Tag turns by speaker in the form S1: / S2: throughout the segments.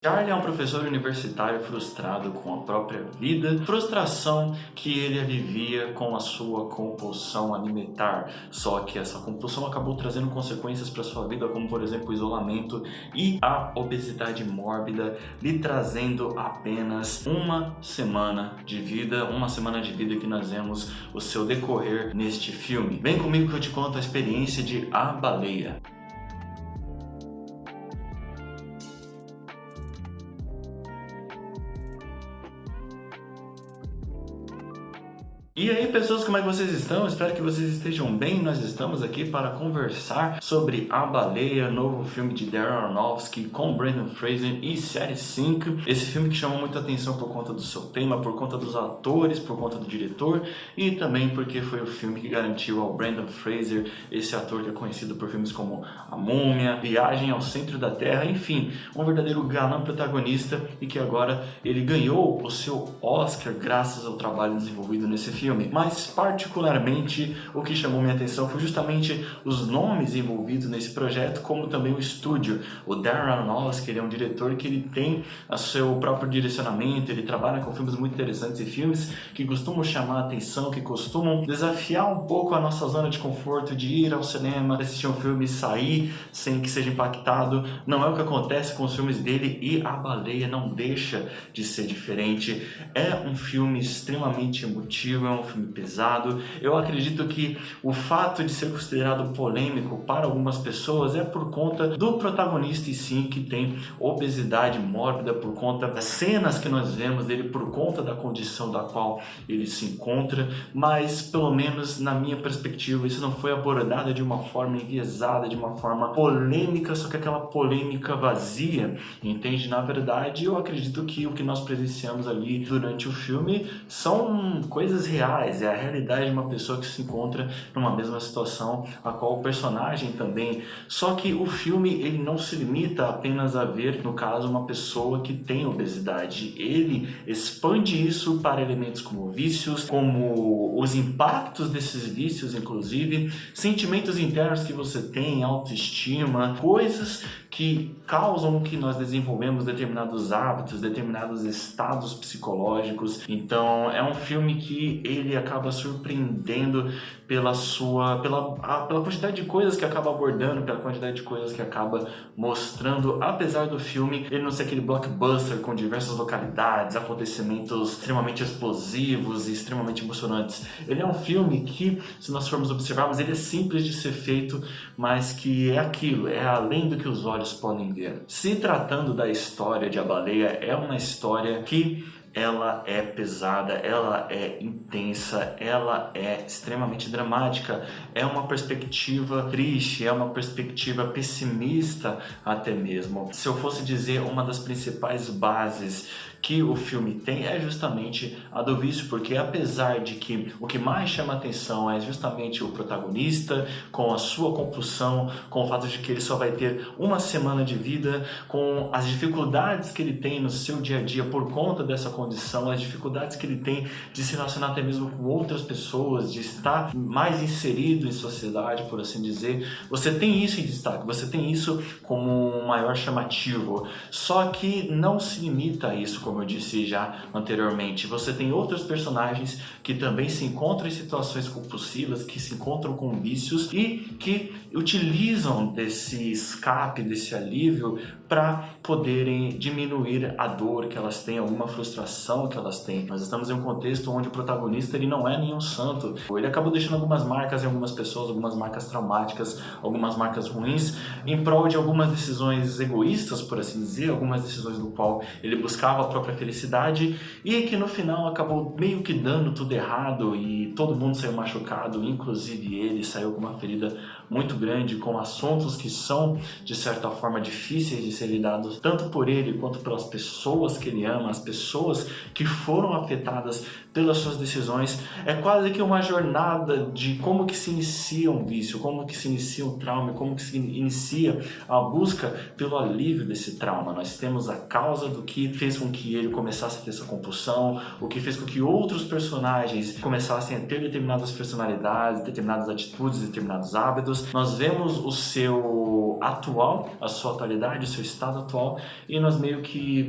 S1: Charlie é um professor universitário frustrado com a própria vida, frustração que ele vivia com a sua compulsão alimentar. Só que essa compulsão acabou trazendo consequências para sua vida, como por exemplo o isolamento e a obesidade mórbida, lhe trazendo apenas uma semana de vida que nós vemos o seu decorrer neste filme. Vem comigo que eu te conto a experiência de A Baleia. E aí pessoas, como é que vocês estão? Espero que vocês estejam bem. Nós estamos aqui para conversar sobre A Baleia, novo filme de Darren Aronofsky com Brendan Fraser e série 5. Esse filme que chamou muita atenção por conta do seu tema, por conta dos atores, por conta do diretor e também porque foi o filme que garantiu ao Brendan Fraser, esse ator que é conhecido por filmes como A Múmia, Viagem ao Centro da Terra, enfim, um verdadeiro galã protagonista e que agora ele ganhou o seu Oscar graças ao trabalho desenvolvido nesse filme. Mas particularmente o que chamou minha atenção foi justamente os nomes envolvidos nesse projeto, como também o estúdio. O Darren Aronofsky, ele é um diretor que ele tem o seu próprio direcionamento, ele trabalha com filmes muito interessantes e filmes que costumam chamar a atenção, que costumam desafiar um pouco a nossa zona de conforto de ir ao cinema, assistir um filme e sair sem que seja impactado. Não é o que acontece com os filmes dele e A Baleia não deixa de ser diferente. É um filme extremamente emotivo, é um filme pesado. Eu acredito que o fato de ser considerado polêmico para algumas pessoas é por conta do protagonista em si, que tem obesidade mórbida, por conta das cenas que nós vemos dele, por conta da condição da qual ele se encontra, mas pelo menos na minha perspectiva isso não foi abordado de uma forma enviesada, de uma forma polêmica, só que aquela polêmica vazia, entende? Na verdade, eu acredito que o que nós presenciamos ali durante o filme são coisas reais, é a realidade de uma pessoa que se encontra numa mesma situação a qual o personagem também. Só que o filme ele não se limita apenas a ver, no caso, uma pessoa que tem obesidade. Ele expande isso para elementos como vícios, como os impactos desses vícios, inclusive, sentimentos internos que você tem, autoestima, coisas que causam que nós desenvolvemos determinados hábitos, determinados estados psicológicos. Então é um filme que ele acaba surpreendendo pela quantidade de coisas que acaba abordando, pela quantidade de coisas que acaba mostrando, apesar do filme ele não ser aquele blockbuster com diversas localidades, acontecimentos extremamente explosivos e extremamente emocionantes. Ele é um filme que, se nós formos observarmos, ele é simples de ser feito, mas que é aquilo, é além do que os olhos podem ver. Se tratando da história de A Baleia, é uma história que ela é pesada, ela é intensa, ela é extremamente dramática, é uma perspectiva triste, é uma perspectiva pessimista até mesmo. Se eu fosse dizer uma das principais bases que o filme tem é justamente a do vício, porque apesar de que o que mais chama atenção é justamente o protagonista, com a sua compulsão, com o fato de que ele só vai ter uma semana de vida, com as dificuldades que ele tem no seu dia a dia por conta dessa condição, as dificuldades que ele tem de se relacionar até mesmo com outras pessoas, de estar mais inserido em sociedade, por assim dizer. Você tem isso em destaque, você tem isso como um maior chamativo, só que não se limita a isso, como eu disse já anteriormente. Você tem outros personagens que também se encontram em situações compulsivas, que se encontram com vícios e que utilizam desse escape, desse alívio para poderem diminuir a dor que elas têm, alguma frustração que elas têm. Nós estamos em um contexto onde o protagonista ele não é nenhum santo. Ele acabou deixando algumas marcas em algumas pessoas, algumas marcas traumáticas, algumas marcas ruins, em prol de algumas decisões egoístas, por assim dizer, algumas decisões no qual ele buscava a própria felicidade e que no final acabou meio que dando tudo errado e todo mundo saiu machucado, inclusive ele saiu com uma ferida muito grande, com assuntos que são de certa forma difíceis de ser lidados tanto por ele quanto pelas pessoas que ele ama, as pessoas que foram afetadas pelas suas decisões. É quase que uma jornada de como que se inicia um vício, como que se inicia um trauma, como que se inicia a busca pelo alívio desse trauma. Nós temos a causa do que fez com que ele começasse a ter essa compulsão, o que fez com que outros personagens começassem a ter determinadas personalidades, determinadas atitudes, determinados hábitos, perspectivas, nós vemos o seu atual, a sua atualidade, o seu estado atual, e nós meio que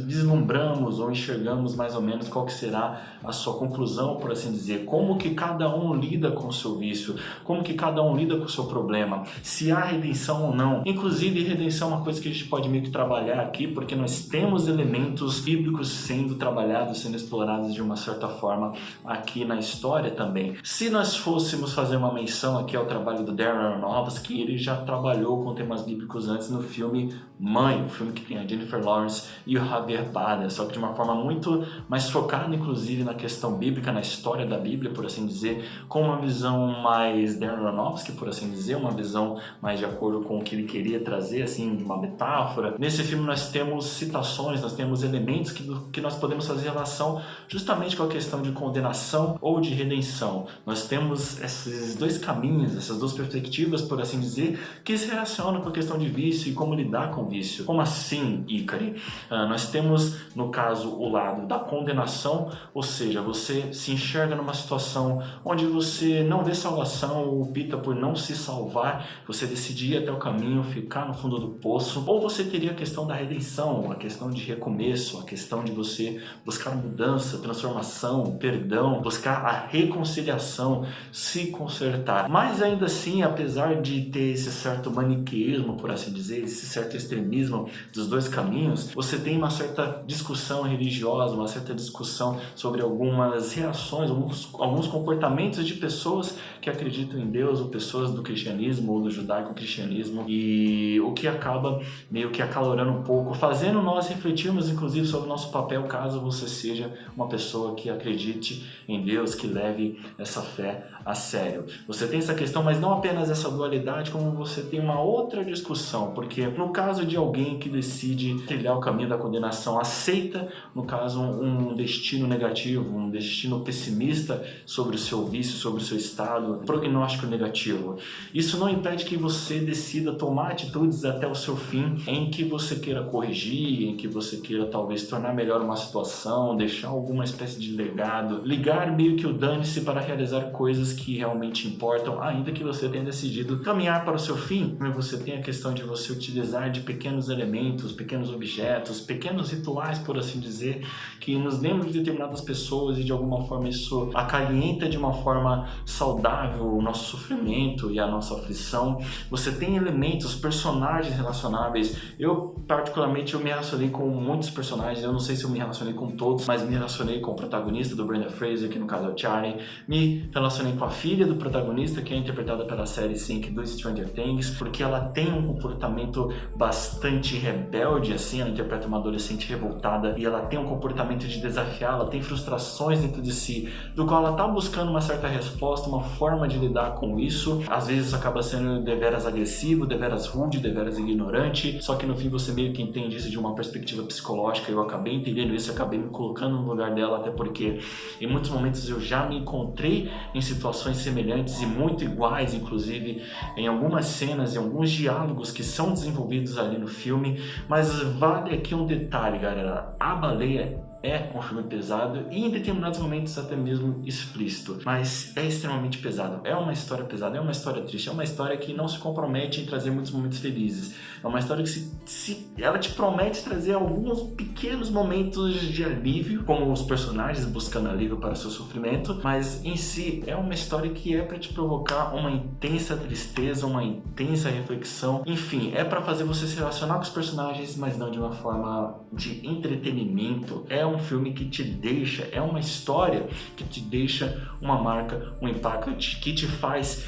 S1: vislumbramos ou enxergamos mais ou menos qual que será a sua conclusão, por assim dizer, como que cada um lida com o seu vício, como que cada um lida com o seu problema, se há redenção ou não. Inclusive, redenção é uma coisa que a gente pode meio que trabalhar aqui, porque nós temos elementos bíblicos sendo trabalhados, sendo explorados de uma certa forma aqui na história também. Se nós fôssemos fazer uma menção aqui ao trabalho do Darren Aronofsky, ele já trabalhou com temas bíblicos antes no filme Mãe, o filme que tem a Jennifer Lawrence e o Javier Bardem, só que de uma forma muito mais focada, inclusive, na questão bíblica, na história da Bíblia, por assim dizer, com uma visão mais Darren Aronofsky, por assim dizer, uma visão mais de acordo com o que ele queria trazer, assim, de uma metáfora. Nesse filme nós temos citações, nós temos elementos que nós podemos fazer relação justamente com a questão de condenação ou de redenção. Nós temos esses dois caminhos, essas duas perspectivas, por assim dizer, que se relacionam com a questão de vício e como lidar com o vício. Como assim, Ícari? Nós temos, no caso, o lado da condenação, ou seja, você se enxerga numa situação onde você não vê salvação ou opta por não se salvar, você decidir ir até o caminho, ficar no fundo do poço, ou você teria a questão da redenção, a questão de recomeço, a questão de você buscar mudança, transformação, perdão, buscar a reconciliação, se consertar. Mas ainda assim, apesar de ter esse certo maniqueísmo, por assim dizer, esse certo extremismo dos dois caminhos, você tem uma certa discussão religiosa, uma certa discussão sobre algumas reações, alguns comportamentos de pessoas que acreditam em Deus, ou pessoas do cristianismo ou do judaico-cristianismo, e o que acaba meio que acalorando um pouco, fazendo nós refletirmos inclusive sobre o nosso papel caso você seja uma pessoa que acredite em Deus, que leve essa fé a sério. Você tem essa questão, mas não apenas essa dualidade, como você tem uma outra discussão, porque no caso de alguém que decide trilhar o caminho da condenação, aceita, no caso, um destino negativo, um destino pessimista sobre o seu vício, sobre o seu estado, prognóstico negativo. Isso não impede que você decida tomar atitudes até o seu fim, em que você queira corrigir, em que você queira talvez tornar melhor uma situação, deixar alguma espécie de legado, ligar meio que o dane-se para realizar coisas que realmente importam, ainda que você tenha decidido caminhar para o seu fim. Você tem a questão de você utilizar de pequenos elementos, pequenos objetos, pequenos rituais, por assim dizer, que nos lembram de determinadas pessoas e de alguma forma isso acalenta de uma forma saudável o nosso sofrimento e a nossa aflição. Você tem elementos, personagens relacionáveis. Eu particularmente me relacionei com muitos personagens, eu não sei se eu me relacionei com todos, mas me relacionei com o protagonista do Brendan Fraser, que no caso é o Charlie, me relacionei com a filha do protagonista, que é interpretada pela série Sync do Stranger Things, porque ela tem um comportamento bastante rebelde, assim, ela interpreta uma adolescente revoltada e ela tem um comportamento de desafiar, ela tem frustrações dentro de si, do qual ela está buscando uma certa resposta, uma forma de lidar com isso. Às vezes acaba sendo deveras agressivo, deveras rude, deveras ignorante, só que no fim você meio que entende isso de uma perspectiva psicológica. Eu acabei entendendo isso, acabei me colocando no lugar dela, até porque em muitos momentos eu já me encontrei em situações semelhantes e muito iguais, inclusive em algumas cenas, em alguns diálogos que são desenvolvidos ali no filme. Mas vale aqui um detalhe, galera: A Baleia é um filme pesado e em determinados momentos até mesmo explícito, mas é extremamente pesado, é uma história pesada, é uma história triste, é uma história que não se compromete em trazer muitos momentos felizes, é uma história que ela te promete trazer alguns pequenos momentos de alívio, como os personagens buscando alívio para o seu sofrimento, mas em si é uma história que é para te provocar uma intensa tristeza, uma intensa reflexão, enfim, é para fazer você se relacionar com os personagens, mas não de uma forma de entretenimento. É um filme que te deixa, é uma história que te deixa uma marca, um impacto, que te faz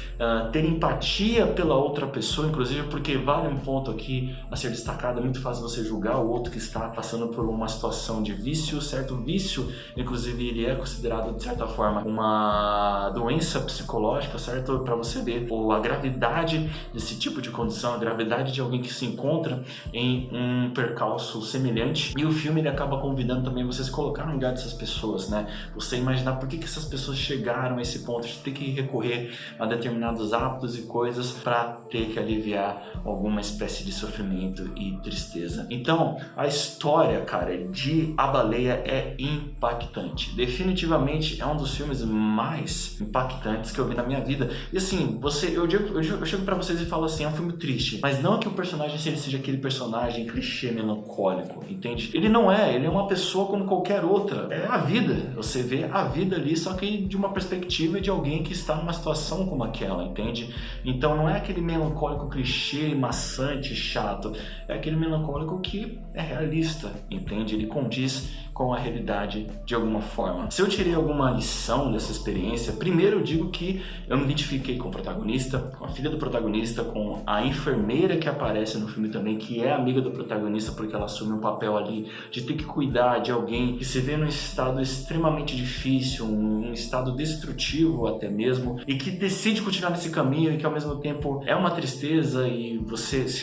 S1: ter empatia pela outra pessoa, inclusive porque vale um ponto aqui a ser destacado: é muito fácil você julgar o outro que está passando por uma situação de vício. Certo vício, inclusive, ele é considerado de certa forma uma doença psicológica, certo? Para você ver a gravidade desse tipo de condição, a gravidade de alguém que se encontra em um percalço semelhante, e o filme ele acaba convidando também você se colocar no lugar dessas pessoas, né? Você imaginar por que essas pessoas chegaram a esse ponto de ter que recorrer a determinados hábitos e coisas para ter que aliviar alguma espécie de sofrimento e tristeza. Então, a história, cara, de A Baleia é impactante. Definitivamente é um dos filmes mais impactantes que eu vi na minha vida. E assim, eu chego pra vocês e falo assim, é um filme triste, mas não que o personagem seja aquele personagem clichê melancólico, entende? Ele não é, ele é uma pessoa como qualquer outra. É a vida, você vê a vida ali, só que de uma perspectiva de alguém que está numa situação como aquela, entende? Então não é aquele melancólico clichê, maçante, chato, é aquele melancólico que é realista, entende? Ele condiz com a realidade de alguma forma. Se eu tirei alguma lição dessa experiência, primeiro eu digo que eu me identifiquei com o protagonista, com a filha do protagonista, com a enfermeira que aparece no filme também, que é amiga do protagonista, porque ela assume um papel ali de ter que cuidar de alguém que se vê num estado extremamente difícil, um estado destrutivo até mesmo, e que decide continuar nesse caminho e que ao mesmo tempo é uma tristeza, e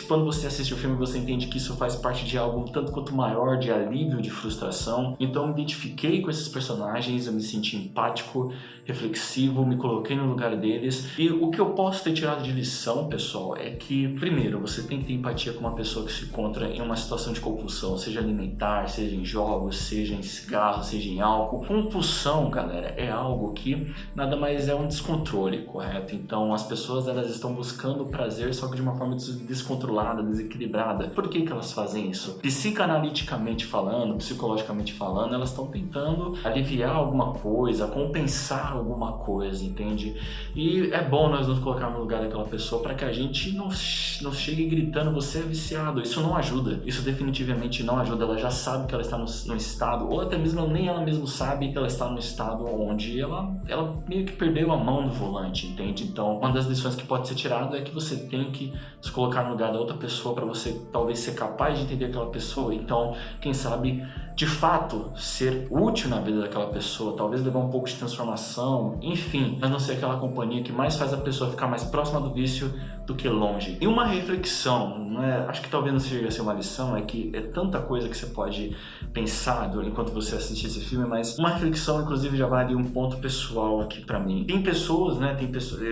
S1: quando você assiste o filme você entende que isso faz parte de algo um tanto quanto maior, de alívio, de frustração. Então eu me identifiquei com esses personagens, eu me senti empático, reflexivo, me coloquei no lugar deles. E o que eu posso ter tirado de lição, pessoal, é que, primeiro, você tem que ter empatia com uma pessoa que se encontra em uma situação de compulsão, seja alimentar, seja em jogos, seja em cigarro, seja em álcool. Compulsão, galera, é algo que nada mais é um descontrole, correto? Então as pessoas, elas estão buscando prazer, só que de uma forma descontrolada, desequilibrada. Por que elas fazem isso? Psicanaliticamente falando, psicologicamente falando, elas estão tentando aliviar alguma coisa, compensar alguma coisa, entende? E é bom nós nos colocarmos no lugar daquela pessoa para que a gente não chegue gritando, você é viciado. Isso não ajuda, isso definitivamente não ajuda. Ela já sabe que ela está num estado, ou até mesmo nem ela mesma sabe que ela está num estado onde ela meio que perdeu a mão no volante, entende? Então, uma das lições que pode ser tirada é que você tem que se colocar no lugar da outra pessoa para você talvez ser capaz de entender aquela pessoa. Então, quem sabe de fato ser útil na vida daquela pessoa, talvez levar um pouco de transformação, enfim, mas não ser aquela companhia que mais faz a pessoa ficar mais próxima do vício do que longe. E uma reflexão, acho que talvez não seja assim uma lição, é que é tanta coisa que você pode pensar enquanto você assiste esse filme, mas uma reflexão, inclusive, já vale um ponto pessoal aqui pra mim. Tem pessoas,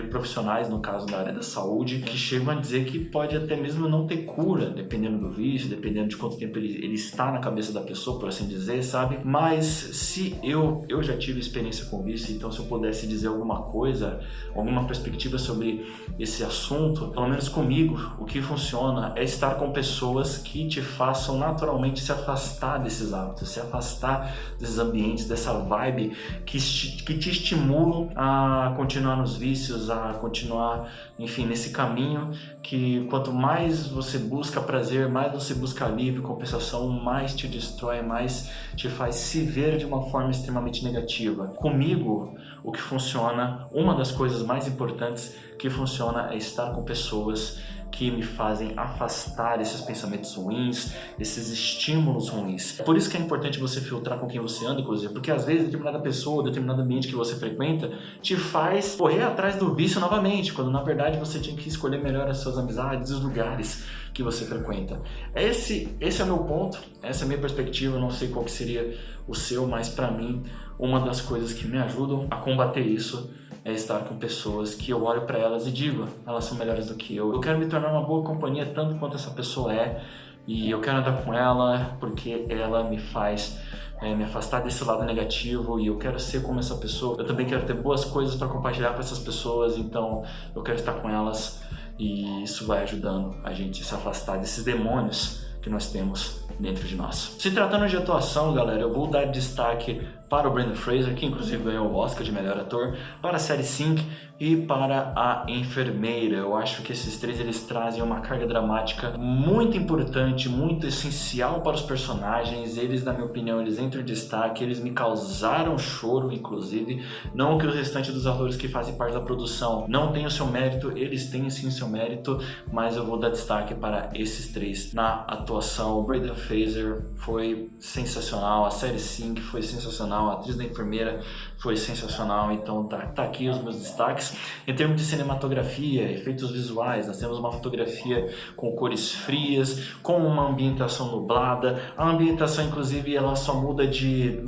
S1: profissionais, no caso da área da saúde, que chegam a dizer que pode até mesmo não ter cura, dependendo do vício, dependendo de quanto tempo ele está na cabeça da pessoa, por assim dizer, sabe? Mas se eu já tive experiência com isso, então se eu pudesse dizer alguma coisa, alguma perspectiva sobre esse assunto, pelo menos comigo, o que funciona é estar com pessoas que te façam naturalmente se afastar desses hábitos, se afastar desses ambientes, dessa vibe que te estimulam a continuar nos vícios, a continuar, enfim, nesse caminho que quanto mais você busca prazer, mais você busca alívio, compensação, mais te destrói, mais te faz se ver de uma forma extremamente negativa. Comigo, o que funciona, uma das coisas mais importantes que funciona é estar com pessoas que me fazem afastar esses pensamentos ruins, esses estímulos ruins. É por isso que é importante você filtrar com quem você anda, inclusive, porque às vezes determinada pessoa, determinado ambiente que você frequenta te faz correr atrás do vício novamente, quando na verdade você tinha que escolher melhor as suas amizades, os lugares que você frequenta. Esse é o meu ponto, essa é a minha perspectiva, eu não sei qual que seria o seu, mas para mim, uma das coisas que me ajudam a combater isso é estar com pessoas que eu olho para elas e digo, elas são melhores do que eu. Eu quero me tornar uma boa companhia tanto quanto essa pessoa é, e eu quero andar com ela porque ela me faz me afastar desse lado negativo, e eu quero ser como essa pessoa. Eu também quero ter boas coisas para compartilhar com essas pessoas, então eu quero estar com elas, e isso vai ajudando a gente a se afastar desses demônios que nós temos dentro de nós. Se tratando de atuação, galera, eu vou dar destaque para o Brendan Fraser, que inclusive ganhou o Oscar de melhor ator, para a série Sync e para a enfermeira. Eu acho que esses três eles trazem uma carga dramática muito importante, muito essencial para os personagens. Eles, na minha opinião, eles entram em destaque, eles me causaram choro, inclusive. Não que o restante dos atores que fazem parte da produção não tenham seu mérito, eles têm sim seu mérito, mas eu vou dar destaque para esses três na atuação. O Brendan Fraser foi sensacional, a série Sync foi sensacional. sensacional, a atriz da enfermeira foi sensacional, então tá aqui os meus destaques. Em termos de cinematografia, efeitos visuais, nós temos uma fotografia com cores frias, com uma ambientação nublada. A ambientação, inclusive, ela só muda de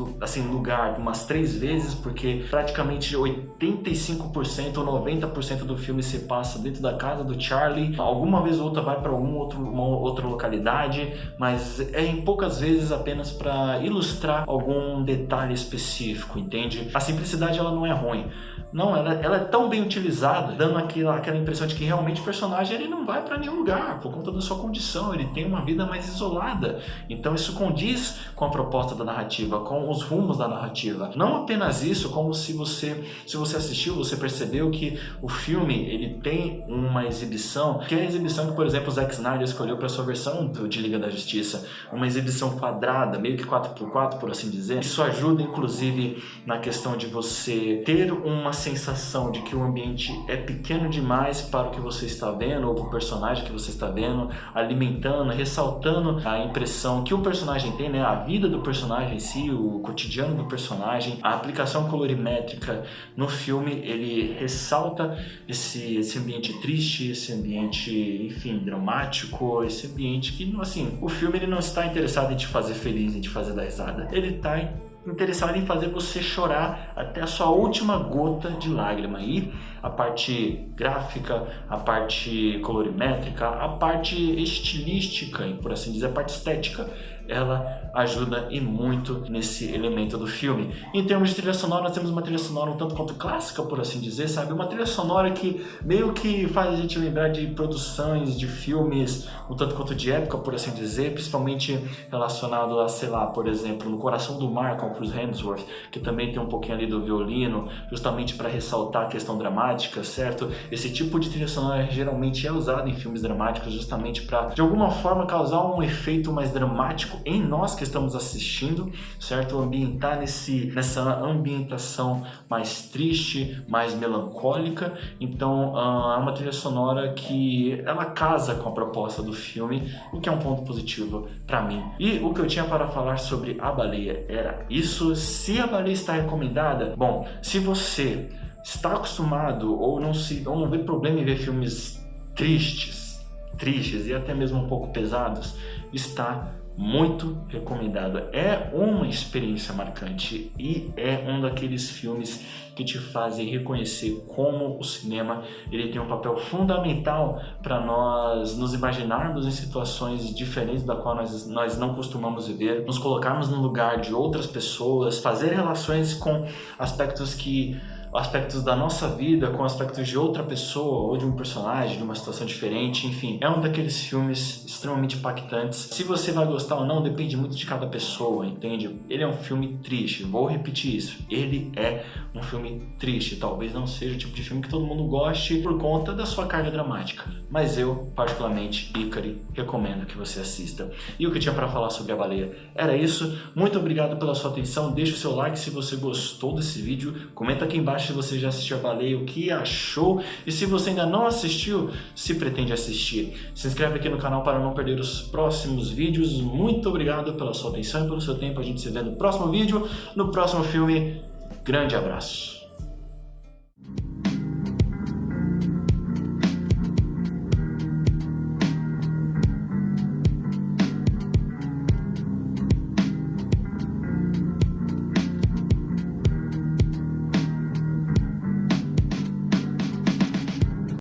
S1: lugar umas 3 vezes, porque praticamente 85% ou 90% do filme se passa dentro da casa do Charlie. Alguma vez ou outra vai para uma outra localidade, mas é em poucas vezes apenas para ilustrar algum detalhe específico, entende? A simplicidade ela não é ruim. Não, ela é tão bem utilizada, dando aquela impressão de que realmente o personagem ele não vai para nenhum lugar por conta da sua condição, ele tem uma vida mais isolada. Então isso condiz com a proposta da narrativa, com os rumos da narrativa. Não apenas isso, como se você assistiu, você percebeu que o filme ele tem uma exibição, que é a exibição que, por exemplo, o Zack Snyder escolheu para sua versão de Liga da Justiça, uma exibição quadrada, meio que 4x4, por assim dizer. Isso ajuda, inclusive, na questão de você ter uma sensação de que o ambiente é pequeno demais para o que você está vendo, ou para o personagem que você está vendo, alimentando, ressaltando a impressão que o personagem tem, né? A vida do personagem em si, o cotidiano do personagem. A aplicação colorimétrica no filme, ele ressalta esse ambiente triste, esse ambiente, enfim, dramático, esse ambiente que, assim, o filme ele não está interessado em te fazer feliz, em te fazer dar risada. Ele está interessado em fazer você chorar até a sua última gota de lágrima. E a parte gráfica, a parte colorimétrica, a parte estilística, por assim dizer, a parte estética, ela ajuda e muito nesse elemento do filme. Em termos de trilha sonora, nós temos uma trilha sonora um tanto quanto clássica, por assim dizer, sabe? Uma trilha sonora que meio que faz a gente lembrar de produções de filmes um tanto quanto de época, por assim dizer, principalmente relacionado a, sei lá, por exemplo, No Coração do Mar, com o Chris Hemsworth, que também tem um pouquinho ali do violino, justamente para ressaltar a questão dramática, certo? Esse tipo de trilha sonora geralmente é usado em filmes dramáticos justamente para, de alguma forma, causar um efeito mais dramático em nós que estamos assistindo, certo? Ambientar nessa ambientação mais triste, mais melancólica. Então é uma trilha sonora que ela casa com a proposta do filme, o que é um ponto positivo para mim. E o que eu tinha para falar sobre A Baleia era isso. Se A Baleia está recomendada, bom, se você está acostumado ou não vê problema em ver filmes tristes e até mesmo um pouco pesados, está muito recomendado. É uma experiência marcante e é um daqueles filmes que te fazem reconhecer como o cinema ele tem um papel fundamental para nós nos imaginarmos em situações diferentes da qual nós não costumamos viver, nos colocarmos no lugar de outras pessoas, fazer relações com aspectos da nossa vida com aspectos de outra pessoa ou de um personagem, de uma situação diferente, enfim. É um daqueles filmes extremamente impactantes. Se você vai gostar ou não, depende muito de cada pessoa, entende? Ele é um filme triste, vou repetir isso. Ele é um filme triste, talvez não seja o tipo de filme que todo mundo goste por conta da sua carga dramática. Mas eu, particularmente, Hikari, recomendo que você assista. E o que eu tinha para falar sobre A Baleia era isso. Muito obrigado pela sua atenção. Deixa o seu like se você gostou desse vídeo. Comenta aqui embaixo se você já assistiu A Baleia, o que achou. E se você ainda não assistiu, se pretende assistir. Se inscreve aqui no canal para não perder os próximos vídeos. Muito obrigado pela sua atenção e pelo seu tempo. A gente se vê no próximo vídeo, no próximo filme. Grande abraço.